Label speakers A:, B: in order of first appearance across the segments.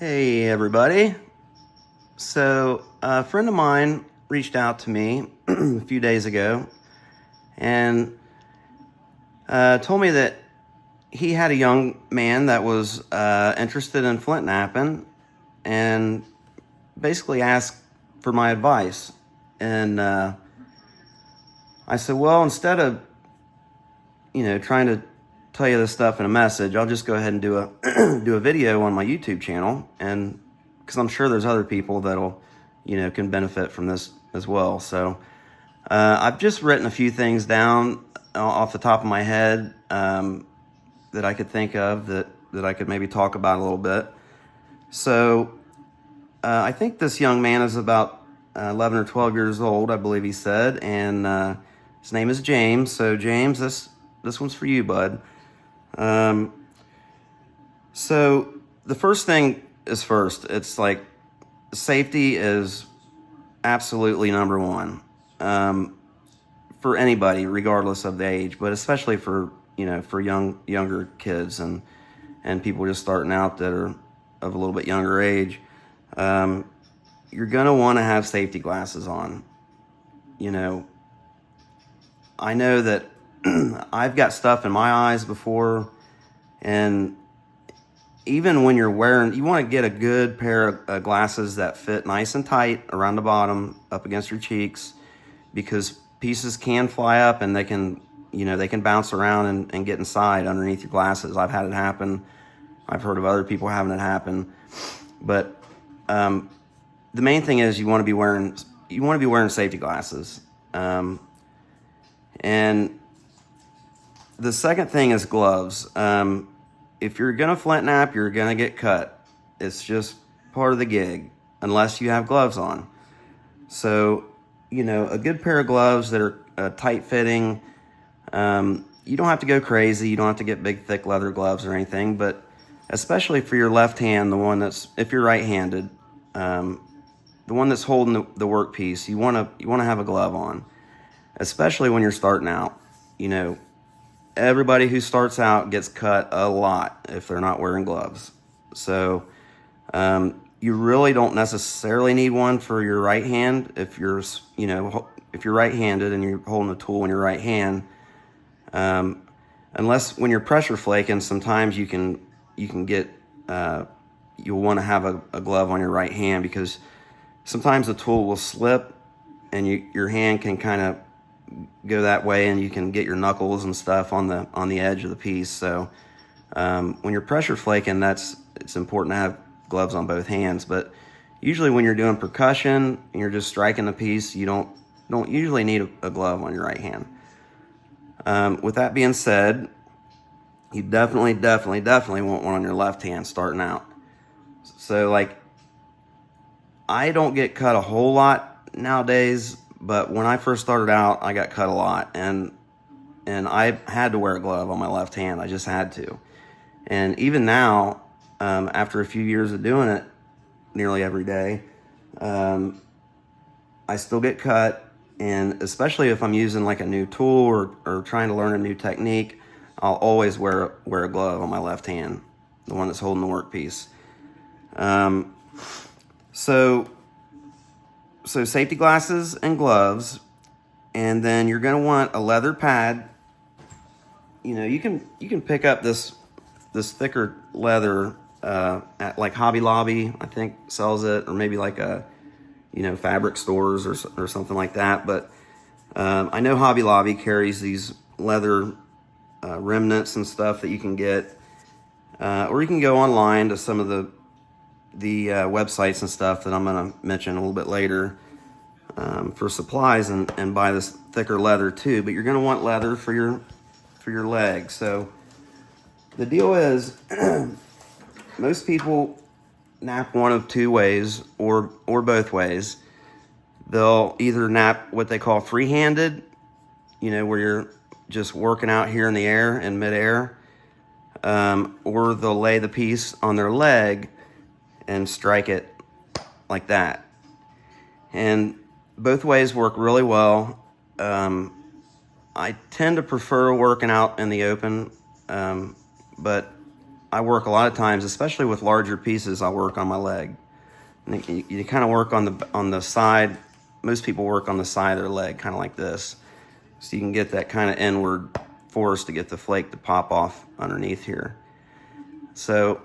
A: Hey everybody. So a friend of mine reached out to me a few days ago and told me that he had a young man that was interested in flint knapping and basically asked for my advice. And I said, well, instead of trying to tell you this stuff in a message, I'll just go ahead and do a do a video on my YouTube channel, and because I'm sure there's other people that'll can benefit from this as well. So I've just written a few things down off the top of my head that I could think of that I could maybe talk about a little bit. So I think this young man is about 11 or 12 years old, I believe he said, and his name is James. So James, this one's for you, bud. So the first thing is first. It's like safety is absolutely number one for anybody, regardless of the age, but especially for for younger kids and people just starting out that are of a little bit younger age. You're gonna want to have safety glasses on. I know that I've got stuff in my eyes before, and even when you're wearing, you want to get a good pair of glasses that fit nice and tight around the bottom, up against your cheeks, because pieces can fly up and they can bounce around and get inside underneath your glasses. I've had it happen. I've heard of other people having it happen. But the main thing is you want to be wearing safety glasses. And the second thing is gloves. If you're gonna flint knap, you're gonna get cut. It's just part of the gig, unless you have gloves on. So, a good pair of gloves that are tight fitting. You don't have to go crazy. You don't have to get big, thick leather gloves or anything, but especially for your left hand, if you're right-handed, the one that's holding the workpiece, you wanna have a glove on, especially when you're starting out. Everybody who starts out gets cut a lot if they're not wearing gloves. So you really don't necessarily need one for your right hand if you're right-handed and you're holding a tool in your right hand. Unless when you're pressure flaking, sometimes you can get you'll want to have a glove on your right hand, because sometimes the tool will slip and your hand can kind of go that way, and you can get your knuckles and stuff on the edge of the piece. So when you're pressure flaking, it's important to have gloves on both hands. But usually when you're doing percussion and you're just striking the piece, you don't usually need a glove on your right hand. With that being said, you definitely want one on your left hand starting out. So like, I don't get cut a whole lot nowadays, but when I first started out, I got cut a lot, and I had to wear a glove on my left hand. I just had to. And even now, after a few years of doing it nearly every day, I still get cut, and especially if I'm using like a new tool or trying to learn a new technique, I'll always wear a glove on my left hand, the one that's holding the workpiece. So safety glasses and gloves, and then you're going to want a leather pad. You can pick up this thicker leather at like Hobby Lobby, I think sells it, or maybe like a fabric stores or something like that. But I know Hobby Lobby carries these leather remnants and stuff that you can get, or you can go online to some of the websites and stuff that I'm going to mention a little bit later for supplies and buy this thicker leather too. But you're going to want leather for your legs. So the deal is most people knap one of two ways or both ways. They'll either knap what they call free-handed, where you're just working out here in the air, in midair, or they'll lay the piece on their leg and strike it like that. And both ways work really well. I tend to prefer working out in the open, but I work a lot of times, especially with larger pieces, I work on my leg. And you kind of work on the side. Most people work on the side of their leg, kind of like this. So you can get that kind of inward force to get the flake to pop off underneath here. So,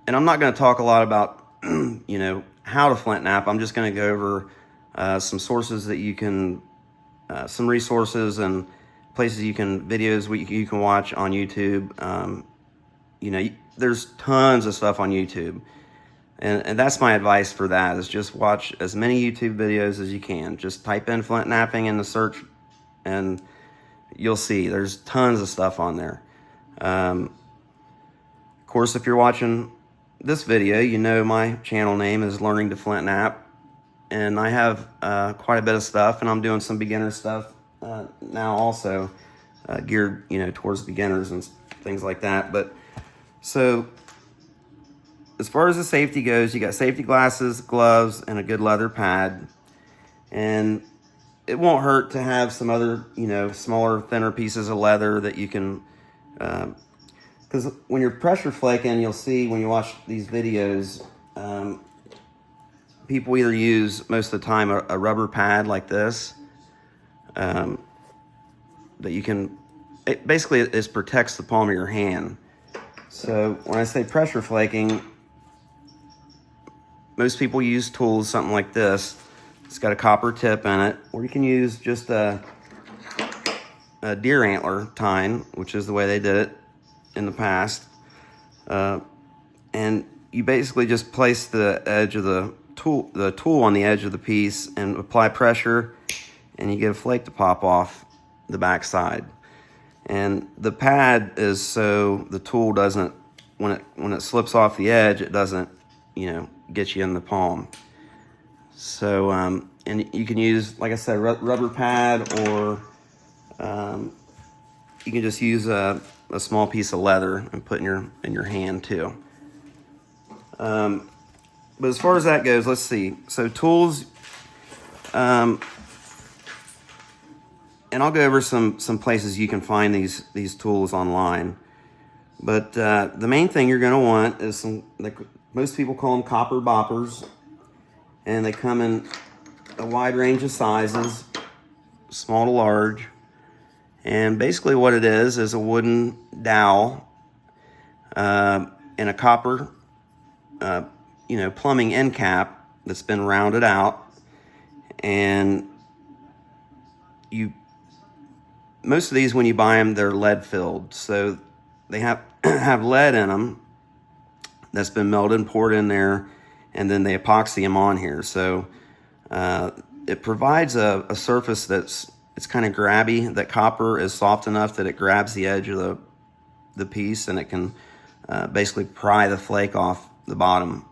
A: and I'm not going to talk a lot about, you know, how to flint knap. I'm just going to go over some sources that you can, some resources and places you can, videos you can watch on YouTube. You know, there's tons of stuff on YouTube. And that's my advice for that, is just watch as many YouTube videos as you can. Just type in flint knapping in the search and you'll see there's tons of stuff on there. Of course, if you're watching this video, you know my channel name is Learning to Flint Knap. And I have quite a bit of stuff, and I'm doing some beginner stuff now also, geared, you know, towards beginners and things like that. But so as far as the safety goes, you got safety glasses, gloves, and a good leather pad. And it won't hurt to have some other, you know, smaller, thinner pieces of leather that you can, because when you're pressure flaking, you'll see when you watch these videos, people either use, most of the time, a rubber pad like this, that you can, basically it protects the palm of your hand. So when I say pressure flaking, most people use tools, something like this. It's got a copper tip in it, or you can use just a deer antler tine, which is the way they did it in the past. And you basically just place the edge of the tool on the edge of the piece and apply pressure, and you get a flake to pop off the back side. And the pad is so the tool doesn't, when it slips off the edge, it doesn't, you know, get you in the palm. So, and you can use, like I said, rubber pad, or you can just use a small piece of leather and put in your hand too. But as far as that goes, let's see. So tools, and I'll go over some places you can find these tools online. But the main thing you're going to want is some, like most people call them copper boppers, and they come in a wide range of sizes, small to large. And basically what it is a wooden dowel and a copper, you know, plumbing end cap that's been rounded out. And most of these, when you buy them, they're lead filled. So they have lead in them that's been melted and poured in there, and then they epoxy them on here. So it provides a surface it's kind of grabby. That copper is soft enough that it grabs the edge of the piece, and it can basically pry the flake off the bottom.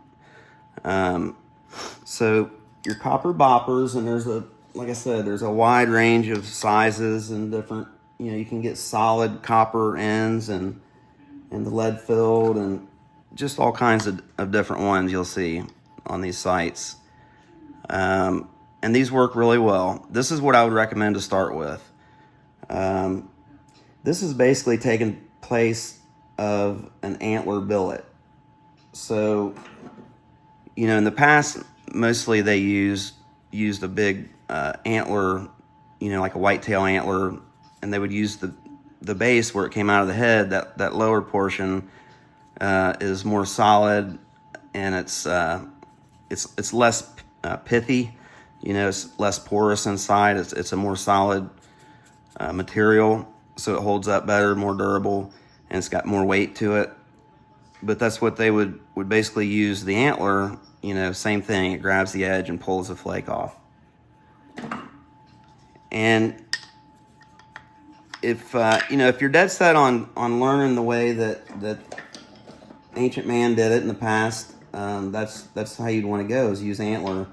A: So your copper boppers, and like I said, there's a wide range of sizes and different, you know, you can get solid copper ends and the lead filled, and just all kinds of different ones you'll see on these sites. And these work really well. This is what I would recommend to start with. This is basically taking place of an antler billet. So, you know, in the past, mostly they used a big antler, you know, like a whitetail antler, and they would use the base where it came out of the head. That lower portion is more solid, and it's less pithy. You know, it's less porous inside. It's a more solid material, so it holds up better, more durable, and it's got more weight to it. But that's what they would basically use the antler, you know, same thing. It grabs the edge and pulls the flake off. And if, you know, if you're dead set on learning the way that ancient man did it in the past, that's how you'd want to go, is use antler.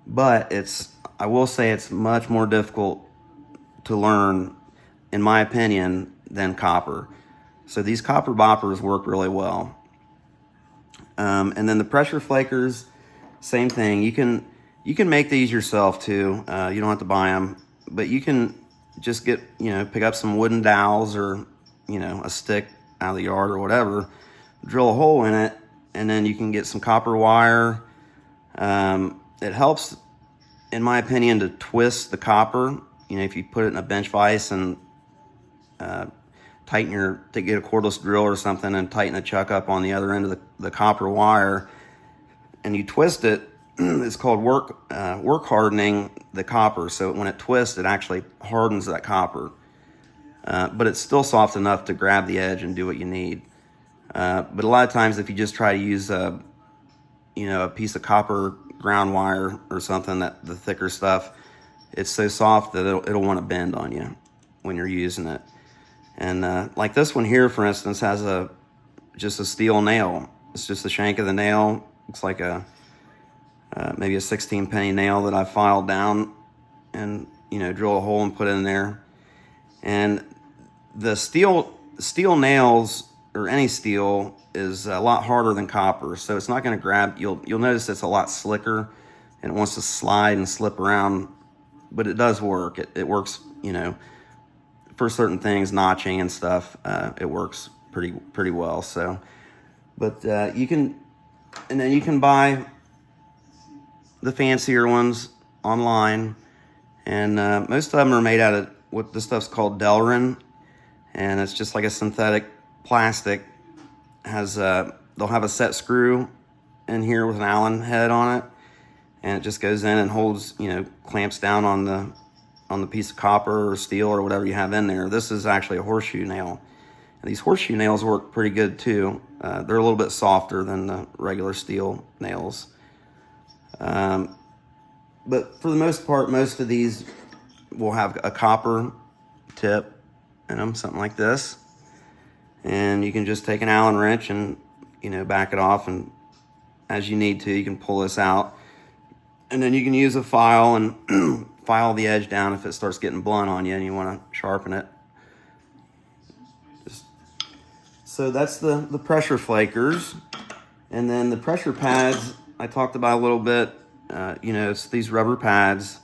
A: But I will say it's much more difficult to learn, in my opinion, than copper. So these copper boppers work really well. And then the pressure flakers, same thing. You can make these yourself too. You don't have to buy them, but you can just pick up some wooden dowels, or, you know, a stick out of the yard or whatever, drill a hole in it, and then you can get some copper wire. It helps, in my opinion, to twist the copper. You know, if you put it in a bench vise and to get a cordless drill or something and tighten the chuck up on the other end of the copper wire, and you twist it, it's called work hardening the copper. So when it twists, it actually hardens that copper. But it's still soft enough to grab the edge and do what you need. But a lot of times if you just try to use a piece of copper ground wire or something, that the thicker stuff, it's so soft that it'll want to bend on you when you're using it. And like this one here, for instance, has just a steel nail. It's just the shank of the nail. Looks like maybe a 16-penny nail that I filed down and drill a hole and put in there. And the steel nails, or any steel, is a lot harder than copper, so it's not going to grab. You'll notice it's a lot slicker and it wants to slide and slip around, but it does work. It works, for certain things, notching and stuff. It works pretty well. So, but you can buy the fancier ones online, and most of them are made out of what this stuff's called Delrin, and it's just like a synthetic plastic. They'll have a set screw in here with an Allen head on it, and it just goes in and holds, clamps down on the piece of copper or steel or whatever you have in there. This is actually a horseshoe nail. And these horseshoe nails work pretty good too. They're a little bit softer than the regular steel nails. But for the most part, most of these will have a copper tip in them, something like this. And you can just take an Allen wrench and, back it off, and as you need to, you can pull this out. And then you can use a file and file the edge down if it starts getting blunt on you and you want to sharpen it. So that's the pressure flakers. And then the pressure pads I talked about a little bit. It's these rubber pads.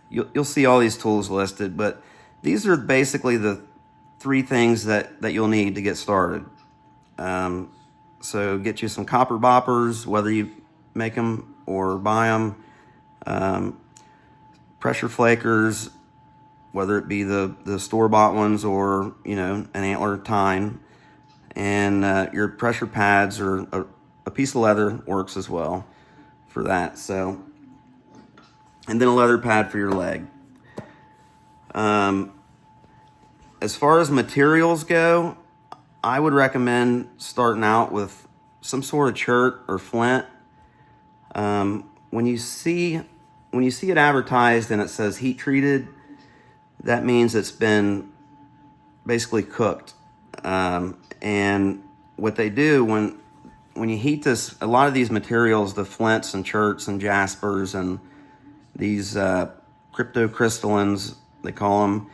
A: You'll see all these tools listed, but these are basically the three things that you'll need to get started. So get you some copper boppers, whether you make them or buy them. Pressure flakers, whether it be the store-bought ones or an antler tine, and your pressure pads, or a piece of leather works as well for that. So, and then a leather pad for your leg. As far as materials go, I would recommend starting out with some sort of chert or flint. When you see it advertised and it says heat treated, that means it's been basically cooked. And what they do when you heat this, a lot of these materials, the flints and cherts and jaspers and these cryptocrystallines, they call them,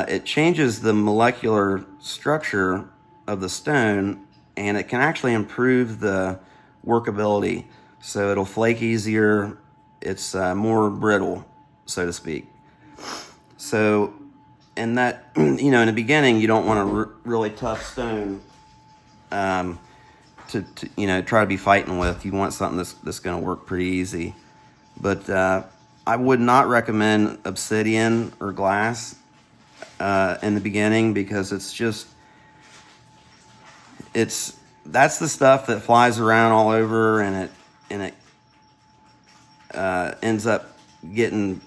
A: it changes the molecular structure of the stone, and it can actually improve the workability. So it'll flake easier. It's more brittle, so to speak. So, and that, in the beginning, you don't want a really tough stone to try to be fighting with. You want something that's going to work pretty easy. But I would not recommend obsidian or glass in the beginning, because that's the stuff that flies around all over, and it ends up getting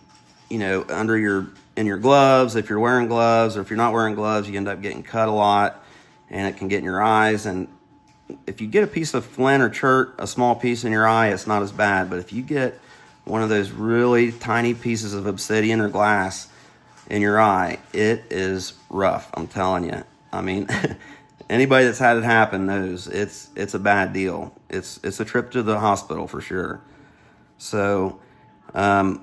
A: in your gloves. If you're wearing gloves, or if you're not wearing gloves, you end up getting cut a lot, and it can get in your eyes. And if you get a piece of flint or chert, a small piece in your eye, it's not as bad. But if you get one of those really tiny pieces of obsidian or glass in your eye, it is rough, I'm telling you. I mean, anybody that's had it happen knows it's a bad deal. It's a trip to the hospital for sure. So, and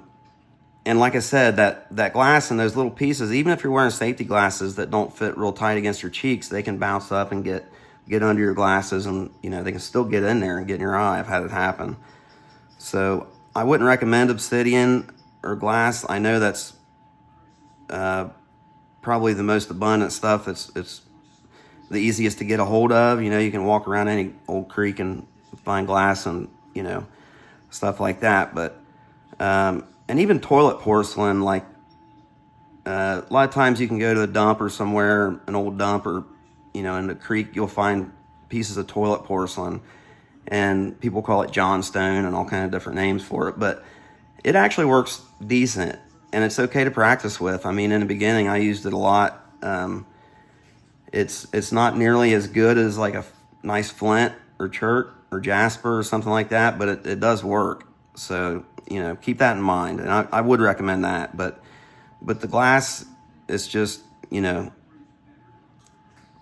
A: like I said, that glass and those little pieces, even if you're wearing safety glasses that don't fit real tight against your cheeks, they can bounce up and get under your glasses, and they can still get in there and get in your eye. I've had it happen. So I wouldn't recommend obsidian or glass. I know that's that's probably the most abundant stuff that's the easiest to get a hold of. You know, you can walk around any old creek and find glass and, you know, stuff like that. But and even toilet porcelain, like a lot of times you can go to the dump or somewhere, an old dump, or, you know, in the creek, you'll find pieces of toilet porcelain, and people call it Johnstone and all kind of different names for it, but it actually works decent, and it's okay to practice with. I mean, in the beginning, I used it a lot. It's not nearly as good as like a nice flint or chert or jasper or something like that, but it does work. So, you know, keep that in mind, and I would recommend that. But the glass is just, you know,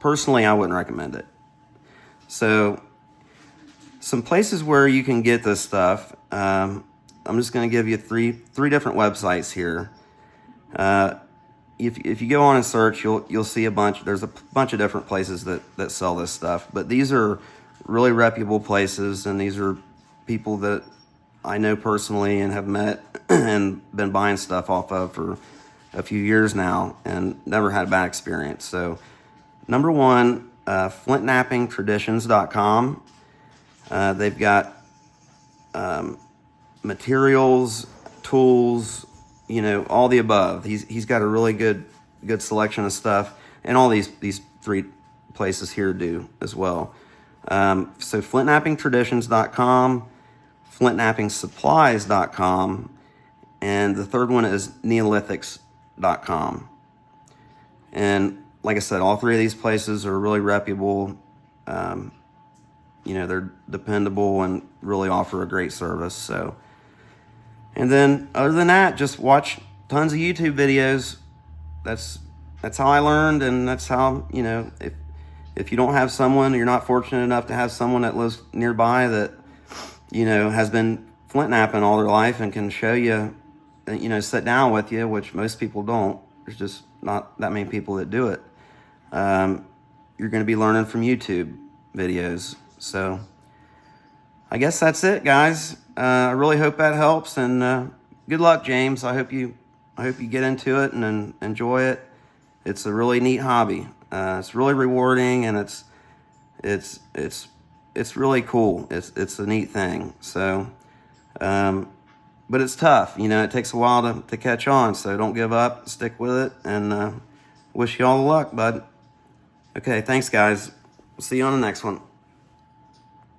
A: personally, I wouldn't recommend it. So some places where you can get this stuff, I'm just going to give you three different websites here. If you go on and search, you'll see a bunch. There's a bunch of different places that sell this stuff, but these are really reputable places, and these are people that I know personally and have met and been buying stuff off of for a few years now, and never had a bad experience. So number one, Flintknappingtraditions.com. They've got materials, tools, you know, all the above. He's got a really good selection of stuff, and all these three places here do as well. So Flintknappingtraditions.com, Flintknappingsupplies.com, and the third one is Neolithics.com. And like I said, all three of these places are really reputable. You know, they're dependable and really offer a great service. So, and then other than that, just watch tons of YouTube videos. That's how I learned, and that's how, you know, if you don't have someone, you're not fortunate enough to have someone that lives nearby that, you know, has been flint knapping all their life and can show you, you know, sit down with you, which most people don't. There's just not that many people that do it. You're going to be learning from YouTube videos. So I guess that's it, guys. I really hope that helps, and good luck, James. I hope you get into it and enjoy it. It's a really neat hobby. It's really rewarding, and it's really cool. It's a neat thing. So, but it's tough. You know, it takes a while to catch on. So don't give up. Stick with it, and wish you all the luck, bud. Okay, thanks, guys. See you on the next one.